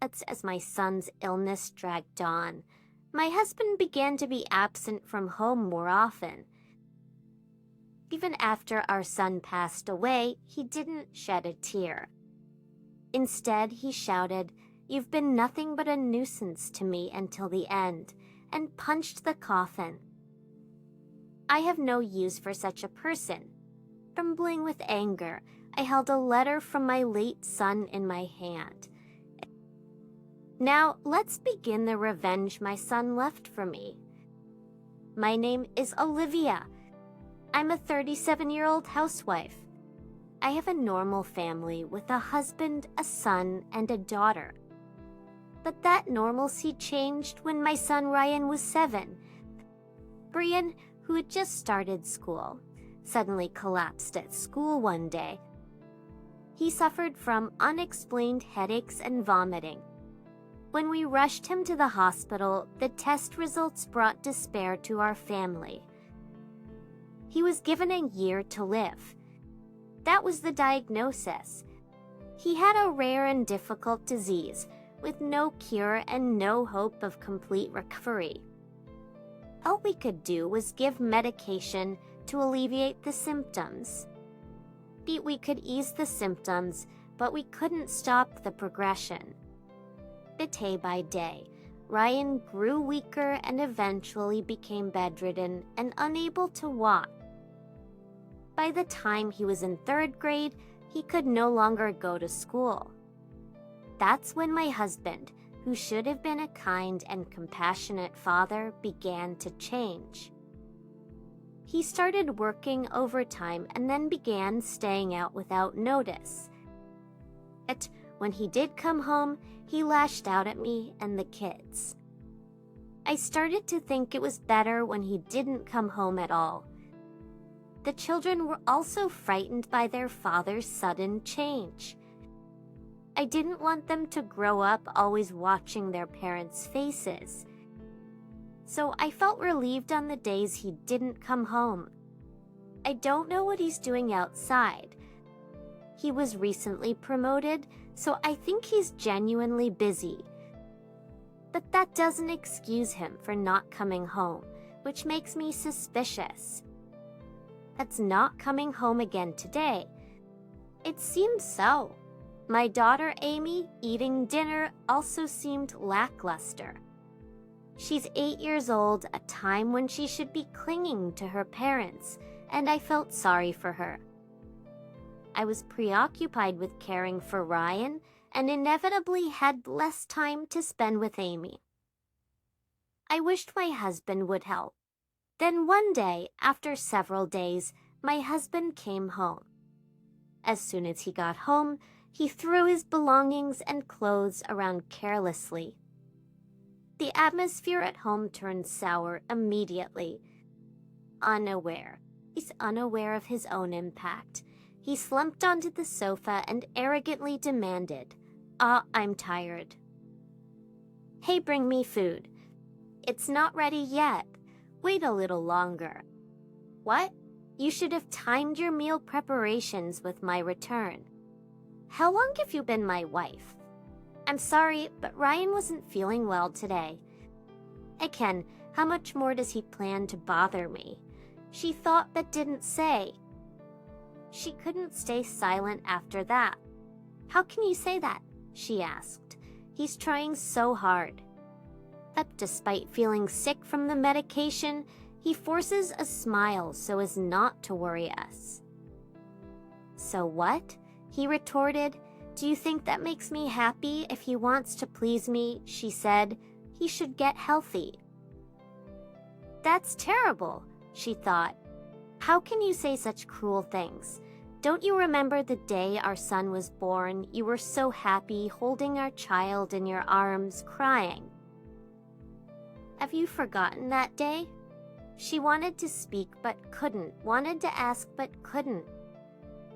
As my son's illness dragged on, my husband began to be absent from home more often. Even after our son passed away, he didn't shed a tear. Instead, he shouted, "You've been nothing but a nuisance to me until the end," and punched the coffin. I have no use for such a person. Trembling with anger, I held a letter from my late son in my hand. Now, let's begin the revenge my son left for me. My name is Olivia. I'm a 37-year-old housewife. I have a normal family with a husband, a son, and a daughter. But that normalcy changed when my son Ryan was 7. Brian, who had just started school, suddenly collapsed at school one day. He suffered from unexplained headaches and vomiting. When we rushed him to the hospital, the test results brought despair to our family. He was given a year to live. That was the diagnosis. He had a rare and difficult disease with no cure and no hope of complete recovery. All we could do was give medication to alleviate the symptoms. We could ease the symptoms, but we couldn't stop the progression. Day by day, Ryan grew weaker and eventually became bedridden and unable to walk. By the time he was in 3rd grade, he could no longer go to school. That's when my husband, who should have been a kind and compassionate father, began to change. He started working overtime and then began staying out without notice. When he did come home, he lashed out at me and the kids. I started to think it was better when he didn't come home at all. The children were also frightened by their father's sudden change. I didn't want them to grow up always watching their parents' faces. So I felt relieved on the days he didn't come home. I don't know what he's doing outside. He was recently promoted, so I think he's genuinely busy. But that doesn't excuse him for not coming home, which makes me suspicious. That's not coming home again today. It seems so. My daughter Amy eating dinner also seemed lackluster. She's 8 years old, a time when she should be clinging to her parents, and I felt sorry for her. I was preoccupied with caring for Ryan and inevitably had less time to spend with Amy. I wished my husband would help. Then one day, after several days, my husband came home. As soon as he got home, he threw his belongings and clothes around carelessly. The atmosphere at home turned sour immediately. He's unaware of his own impact. He slumped onto the sofa and arrogantly demanded, I'm tired." "Hey, bring me food." "It's not ready yet. Wait a little longer." "What? You should have timed your meal preparations with my return." "How long have you been my wife?" "I'm sorry, but Ryan wasn't feeling well today." "Again, how much more does he plan to bother me?" "She thought but didn't say." She couldn't stay silent after that. "How can you say that?" she asked. "He's trying so hard." Despite feeling sick from the medication, he forces a smile so as not to worry us. "So what?" he retorted. "Do you think that makes me happy if he wants to please me?" she said. "He should get healthy." "That's terrible," she thought. "How can you say such cruel things? Don't you remember the day our son was born? You were so happy holding our child in your arms, crying." "Have you forgotten that day?" She wanted to speak but couldn't, wanted to ask but couldn't.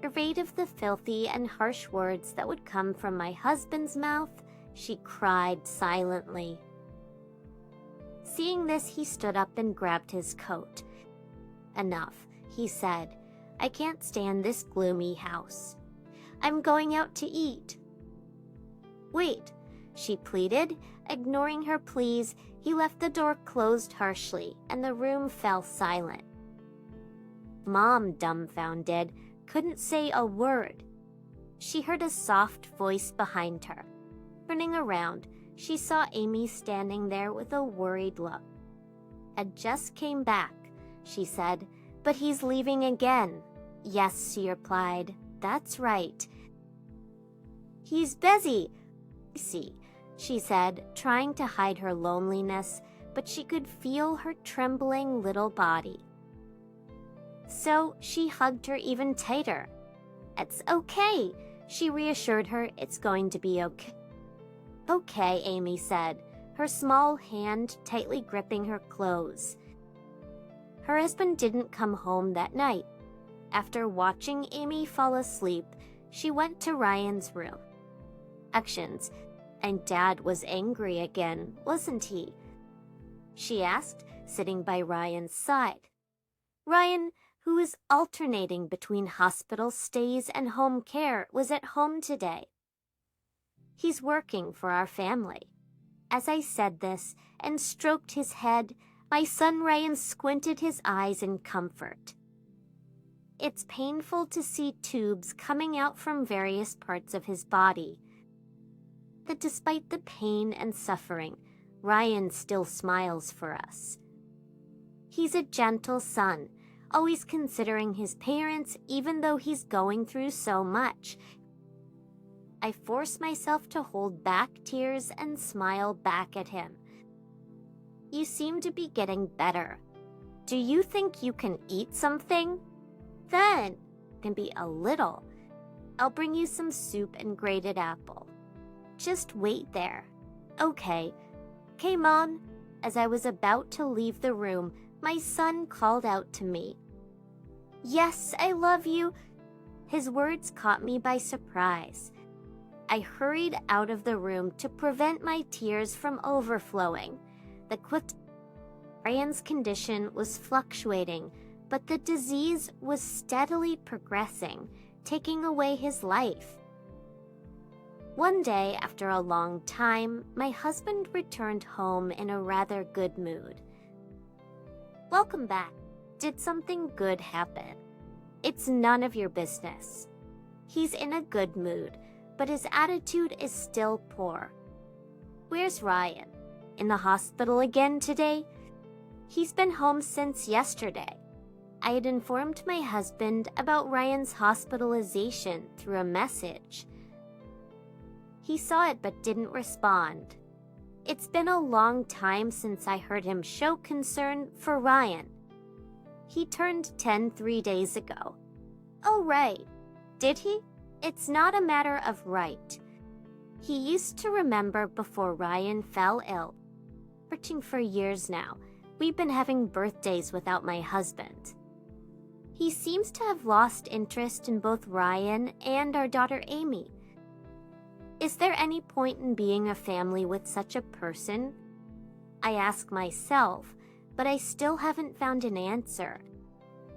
Afraid of the filthy and harsh words that would come from my husband's mouth, she cried silently. Seeing this, he stood up and grabbed his coat. "Enough," he said. "I can't stand this gloomy house. I'm going out to eat." "Wait, she pleaded. Ignoring her pleas, he left the door closed harshly, and the room fell silent. Mom, dumbfounded, couldn't say a word. She heard a soft voice behind her. Turning around, she saw Amy standing there with a worried look. "I just came back," she said, "but he's leaving again." "Yes," she replied. "That's right." "He's busy." "See," she said, trying to hide her loneliness, but she could feel her trembling little body. So she hugged her even tighter. "It's okay," she reassured her. "It's going to be okay." "Okay," Amy said, her small hand tightly gripping her clothes. Her husband didn't come home that night. After watching Amy fall asleep, she went to Ryan's room. Actions, and Dad was angry again, wasn't he? She asked, sitting by Ryan's side. Ryan, who was alternating between hospital stays and home care, was at home today. "He's working for our family." As I said this and stroked his head, my son Ryan squinted his eyes in comfort. It's painful to see tubes coming out from various parts of his body. That despite the pain and suffering, Ryan still smiles for us. He's a gentle son, always considering his parents even though he's going through so much. I force myself to hold back tears and smile back at him. "You seem to be getting better. Do you think you can eat something?" "Then, can be a little. I'll bring you some soup and grated apple. Just wait there." "Okay." "Okay, Mom." As I was about to leave the room, my son called out to me. "Yes, I love you." His words caught me by surprise. I hurried out of the room to prevent my tears from overflowing. Ryan's condition was fluctuating, but the disease was steadily progressing, taking away his life. One day, after a long time, my husband returned home in a rather good mood. "Welcome back. Did something good happen?" "It's none of your business." He's in a good mood, but his attitude is still poor. "Where's Ryan? In the hospital again today?" "He's been home since yesterday." I had informed my husband about Ryan's hospitalization through a message. He saw it but didn't respond. It's been a long time since I heard him show concern for Ryan. He turned 10 3 days ago. "Oh, right. Did he?" "It's not a matter of right. He used to remember before Ryan fell ill. Searching for years now. We've been having birthdays without my husband. He seems to have lost interest in both Ryan and our daughter Amy. Is there any point in being a family with such a person? I ask myself, but I still haven't found an answer.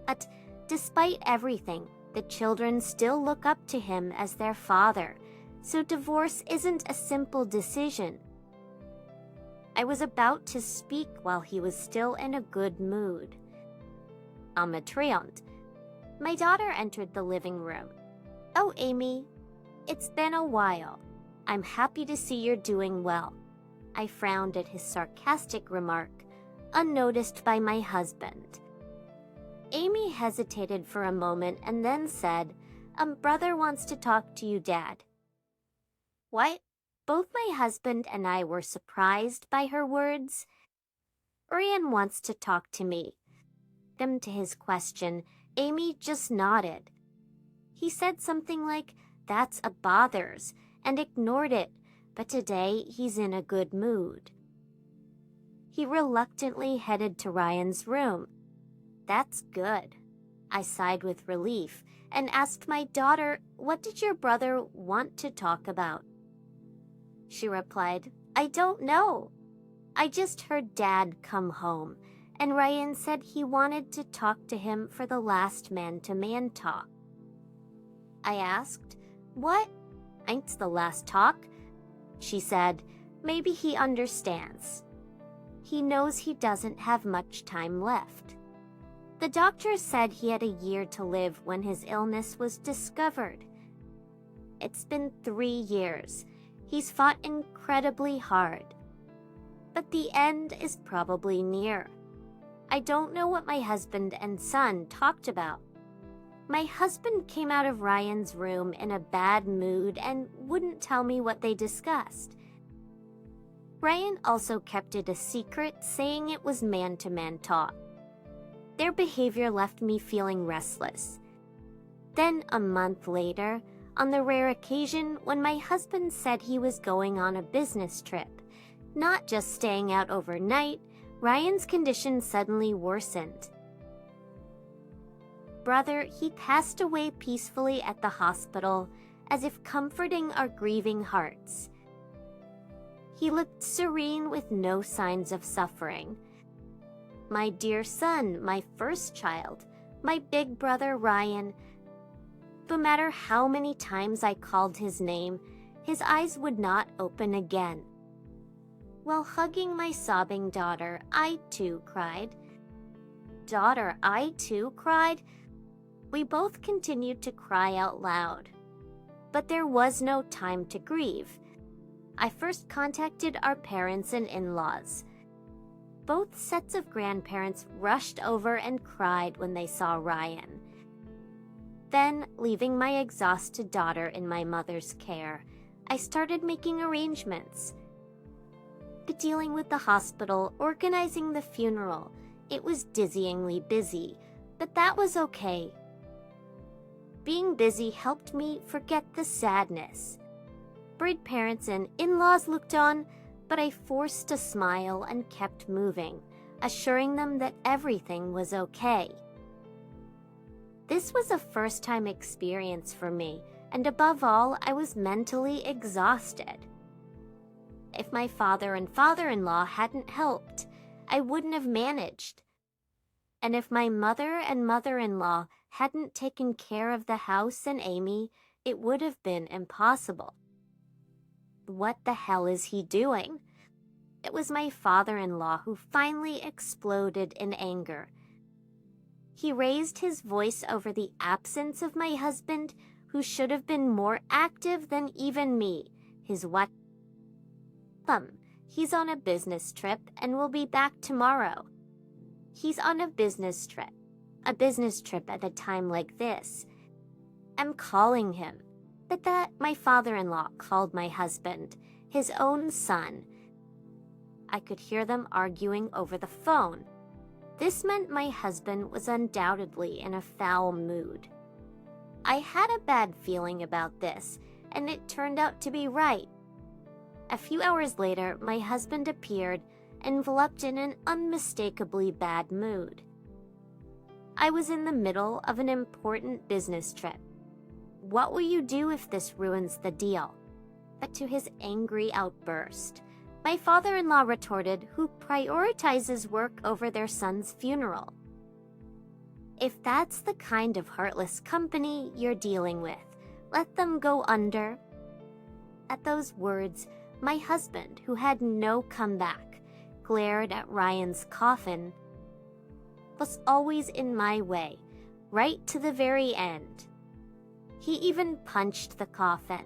But despite everything, the children still look up to him as their father, so divorce isn't a simple decision. I was about to speak while he was still in a good mood. Betrayal. My daughter entered the living room. "Oh, Amy, it's been a while. I'm happy to see you're doing well." I frowned at his sarcastic remark, unnoticed by my husband. Amy hesitated for a moment and then said, Brother wants to talk to you, Dad." "What?" Both my husband and I were surprised by her words. "Ryan wants to talk to me." To his question, Amy just nodded. He said something like, "That's a bothers," and ignored it, but today he's in a good mood. He reluctantly headed to Ryan's room. "That's good." I sighed with relief and asked my daughter, "What did your brother want to talk about?" She replied, "I don't know. I just heard Dad come home, and Ryan said he wanted to talk to him for the last man-to-man talk." I asked, "What? Ain't the last talk?" she said. Maybe he understands. He knows he doesn't have much time left. The doctor said he had a year to live when his illness was discovered. It's been 3 years. He's fought incredibly hard. But the end is probably near. I don't know what my husband and son talked about. My husband came out of Ryan's room in a bad mood and wouldn't tell me what they discussed. Ryan also kept it a secret, saying it was man-to-man talk. Their behavior left me feeling restless. Then, a month later, on the rare occasion when my husband said he was going on a business trip, not just staying out overnight, Ryan's condition suddenly worsened. Brother, he passed away peacefully at the hospital, as if comforting our grieving hearts. He looked serene with no signs of suffering. My dear son, my first child, my big brother Ryan, no matter how many times I called his name, his eyes would not open again. While hugging my sobbing daughter, I too cried. Daughter, I too cried. We both continued to cry out loud. But there was no time to grieve. I first contacted our parents and in-laws. Both sets of grandparents rushed over and cried when they saw Ryan. Then, leaving my exhausted daughter in my mother's care, I started making arrangements. Dealing with the hospital, organizing the funeral. It was dizzyingly busy, but that was okay. Being busy helped me forget the sadness. Bride parents and in-laws looked on, but I forced a smile and kept moving, assuring them that everything was okay. This was a first-time experience for me, and above all, I was mentally exhausted. If my father and father-in-law hadn't helped, I wouldn't have managed. And if my mother and mother-in-law hadn't taken care of the house and Amy, it would have been impossible. What the hell is he doing? It was my father-in-law who finally exploded in anger. He raised his voice over the absence of my husband, who should have been more active than even me, his what? He's on a business trip and will be back tomorrow. He's on a business trip. A business trip at a time like this. I'm calling him. But that my father-in-law called my husband, his own son. I could hear them arguing over the phone. This meant my husband was undoubtedly in a foul mood. I had a bad feeling about this, and it turned out to be right. A few hours later, my husband appeared, enveloped in an unmistakably bad mood. I was in the middle of an important business trip. What will you do if this ruins the deal? But to his angry outburst, my father-in-law retorted, who prioritizes work over their son's funeral? If that's the kind of heartless company you're dealing with, let them go under. At those words, my husband, who had no comeback, glared at Ryan's coffin. Was always in my way, right to the very end. He even punched the coffin.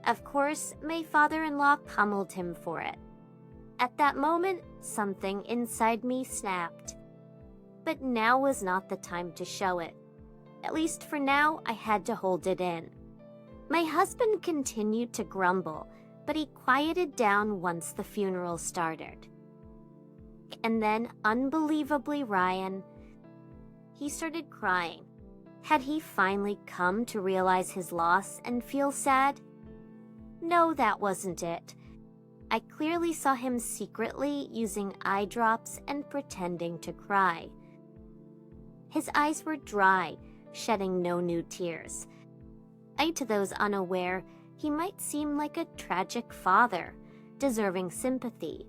Of course, my father-in-law pummeled him for it. At that moment, something inside me snapped. But now was not the time to show it. At least for now, I had to hold it in. My husband continued to grumble, but he quieted down once the funeral started. And then, unbelievably, Ryan, he started crying. Had he finally come to realize his loss and feel sad? No, that wasn't it. I clearly saw him secretly using eye drops and pretending to cry. His eyes were dry, shedding no new tears. To those unaware, he might seem like a tragic father, deserving sympathy.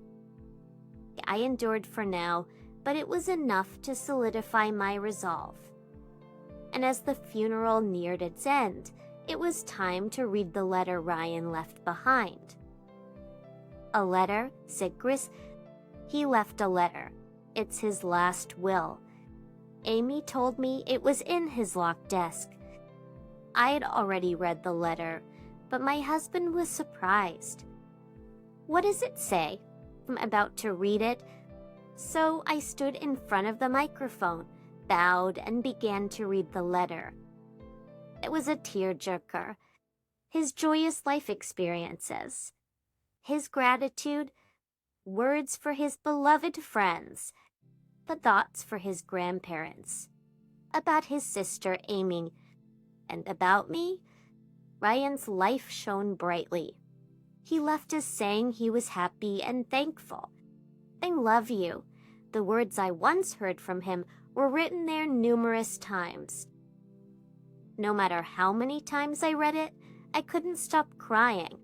I endured for now, but it was enough to solidify my resolve. And as the funeral neared its end, it was time to read the letter Ryan left behind. A letter, Sigris? He left a letter. It's his last will. Amy told me it was in his locked desk. I had already read the letter, but my husband was surprised. What does it say? I'm about to read it, so I stood in front of the microphone, bowed, and began to read the letter. It was a tearjerker. His joyous life experiences, his gratitude, words for his beloved friends, the thoughts for his grandparents, about his sister Amy, and about me. Ryan's life shone brightly. He left us saying he was happy and thankful. I love you. The words I once heard from him were written there numerous times. No matter how many times I read it, I couldn't stop crying.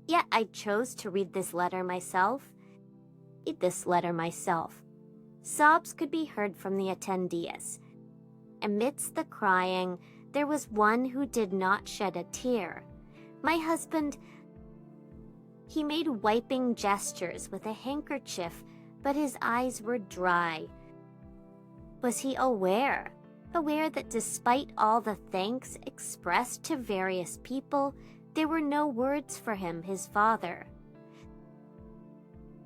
Yet I chose to read this letter myself. Sobs could be heard from the attendees. Amidst the crying, there was one who did not shed a tear. My husband. He made wiping gestures with a handkerchief, but his eyes were dry. Was he aware that despite all the thanks expressed to various people, there were no words for him, his father?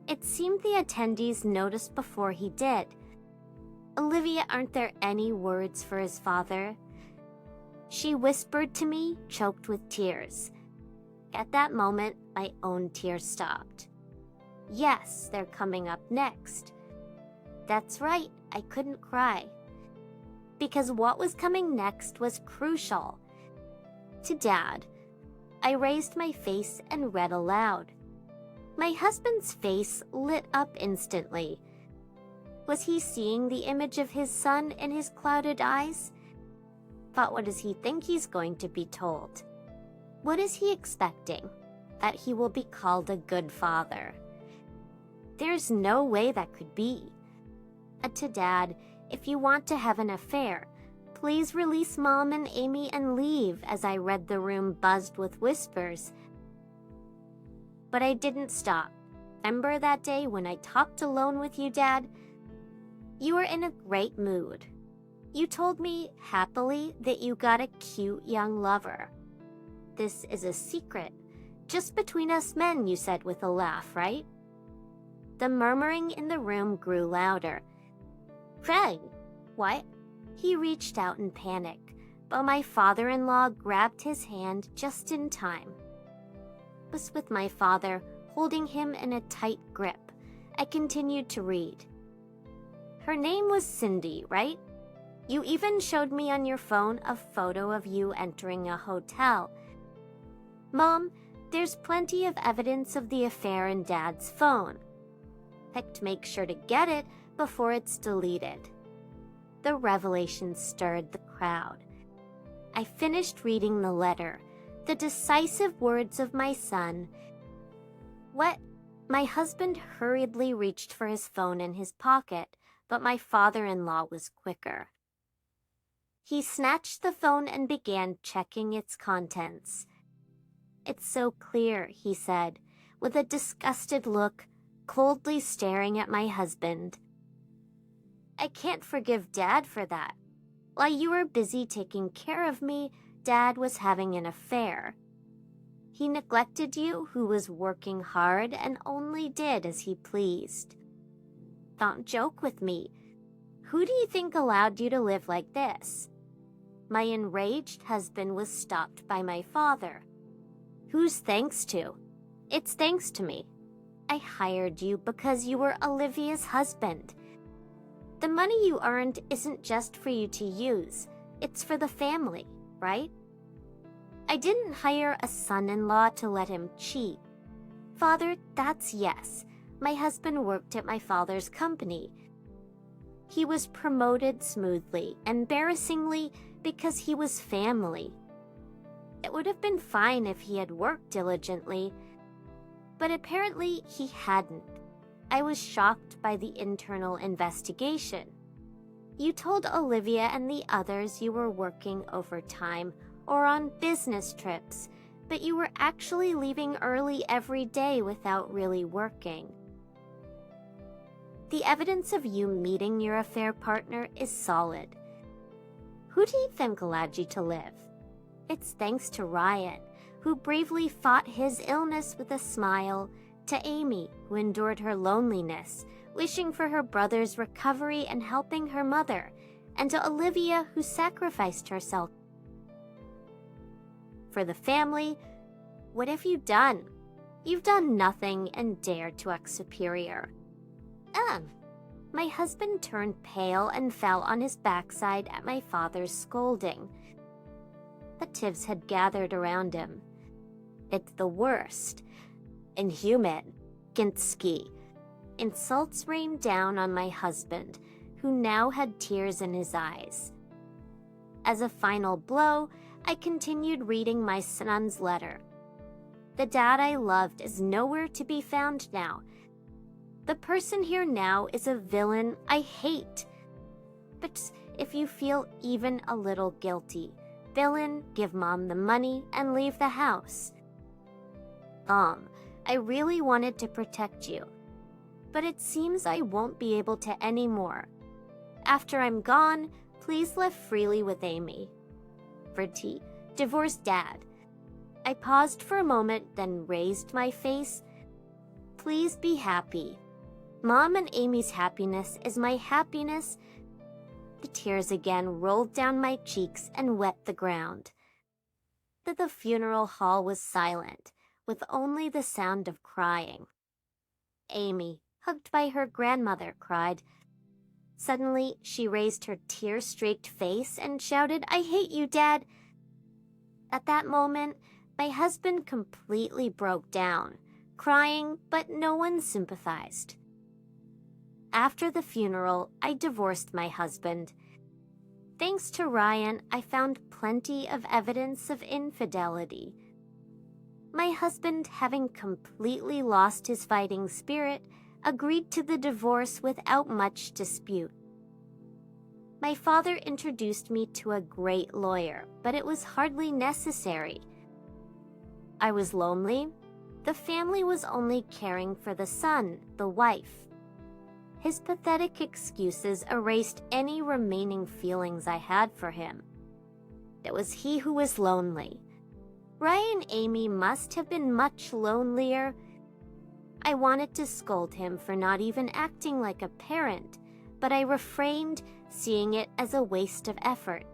It seemed the attendees noticed before he did. Olivia, aren't there any words for his father? She whispered to me, choked with tears. At that moment, my own tears stopped. Yes, they're coming up next. That's right, I couldn't cry. Because what was coming next was crucial. To Dad, I raised my face and read aloud. My husband's face lit up instantly. Was he seeing the image of his son in his clouded eyes? But what does he think he's going to be told? What is he expecting? That he will be called a good father. There's no way that could be. To Dad, if you want to have an affair, please release Mom and Amy and leave, as I read the room buzzed with whispers. But I didn't stop. Remember that day when I talked alone with you, Dad? You were in a great mood. You told me happily that you got a cute young lover. This is a secret. Just between us men, you said with a laugh, right? The murmuring in the room grew louder. Craig, what? He reached out in panic, but my father-in-law grabbed his hand just in time. I was with my father, holding him in a tight grip. I continued to read. Her name was Cindy, right? You even showed me on your phone a photo of you entering a hotel. Mom, there's plenty of evidence of the affair in Dad's phone. Make sure to get it before it's deleted. The revelation stirred the crowd. I finished reading the letter, the decisive words of my son. What? My husband hurriedly reached for his phone in his pocket, but my father-in-law was quicker. He snatched the phone and began checking its contents. It's so clear, he said, with a disgusted look, coldly staring at my husband. I can't forgive Dad for that. While you were busy taking care of me, Dad was having an affair. He neglected you, who was working hard and only did as he pleased. Don't joke with me. Who do you think allowed you to live like this? My enraged husband was stopped by my father. Whose thanks to? It's thanks to me. I hired you because you were Olivia's husband. The money you earned isn't just for you to use. It's for the family, right? I didn't hire a son-in-law to let him cheat. Father, that's yes. My husband worked at my father's company. He was promoted smoothly, embarrassingly, because he was family. It would have been fine if he had worked diligently, but apparently he hadn't. I was shocked by the internal investigation. You told Olivia and the others you were working overtime or on business trips, but you were actually leaving early every day without really working. The evidence of you meeting your affair partner is solid. Who do you think allowed you to live? It's thanks to Ryan, who bravely fought his illness with a smile, to Amy, who endured her loneliness, wishing for her brother's recovery and helping her mother, and to Olivia, who sacrificed herself. For the family, what have you done? You've done nothing and dared to act superior. My husband turned pale and fell on his backside at my father's scolding. The Tivs had gathered around him. It's the worst. Inhuman. Ginsky. Insults rained down on my husband, who now had tears in his eyes. As a final blow, I continued reading my son's letter. The dad I loved is nowhere to be found now. The person here now is a villain I hate. But if you feel even a little guilty, villain, give Mom the money and leave the house. I really wanted to protect you, but it seems I won't be able to anymore. After I'm gone, please live freely with Amy. For T, divorced dad. I paused for a moment, then raised my face. Please be happy. Mom and Amy's happiness is my happiness. The tears again rolled down my cheeks and wet the ground. The funeral hall was silent, with only the sound of crying. Amy, hugged by her grandmother, cried. Suddenly, she raised her tear-streaked face and shouted, "I hate you, Dad!" At that moment, my husband completely broke down, crying, but no one sympathized. After the funeral, I divorced my husband. Thanks to Ryan, I found plenty of evidence of infidelity. My husband, having completely lost his fighting spirit, agreed to the divorce without much dispute. My father introduced me to a great lawyer, but it was hardly necessary. I was lonely. The family was only caring for the son, the wife. His pathetic excuses erased any remaining feelings I had for him. It was he who was lonely. Ryan and Amy must have been much lonelier. I wanted to scold him for not even acting like a parent, but I refrained, seeing it as a waste of effort.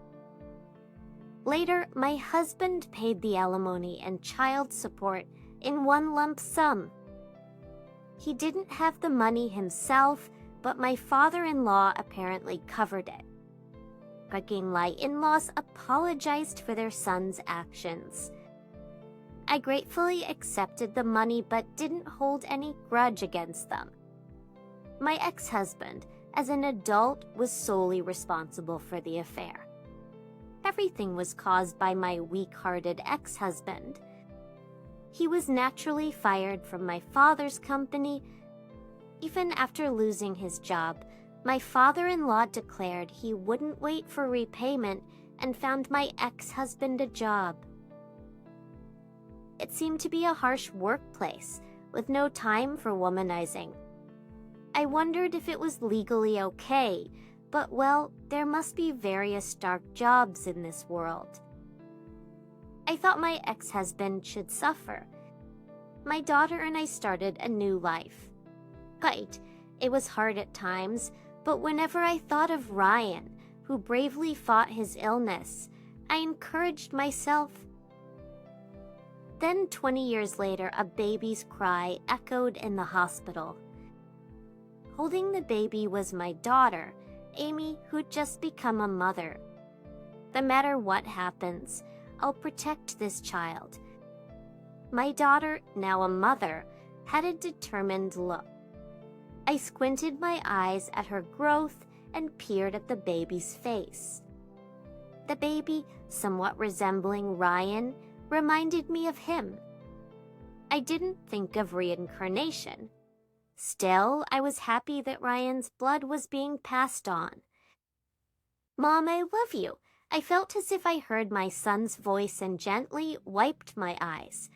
Later, my husband paid the alimony and child support in one lump sum. He didn't have the money himself, but my father-in-law apparently covered it. My in-laws apologized for their son's actions. I gratefully accepted the money but didn't hold any grudge against them. My ex-husband, as an adult, was solely responsible for the affair. Everything was caused by my weak-hearted ex-husband. He was naturally fired from my father's company. Even after losing his job, my father-in-law declared he wouldn't wait for repayment and found my ex-husband a job. It seemed to be a harsh workplace, with no time for womanizing. I wondered if it was legally okay, but well, there must be various dark jobs in this world. I thought my ex-husband should suffer. My daughter and I started a new life. Right, it was hard at times, but whenever I thought of Ryan, who bravely fought his illness, I encouraged myself. Then 20 years later, a baby's cry echoed in the hospital. Holding the baby was my daughter, Amy, who'd just become a mother. No matter what happens, I'll protect this child. My daughter, now a mother, had a determined look. I squinted my eyes at her growth and peered at the baby's face. The baby, somewhat resembling Ryan, reminded me of him. I didn't think of reincarnation. Still, I was happy that Ryan's blood was being passed on. "Mom, I love you. I felt as if I heard my son's voice and gently wiped my eyes.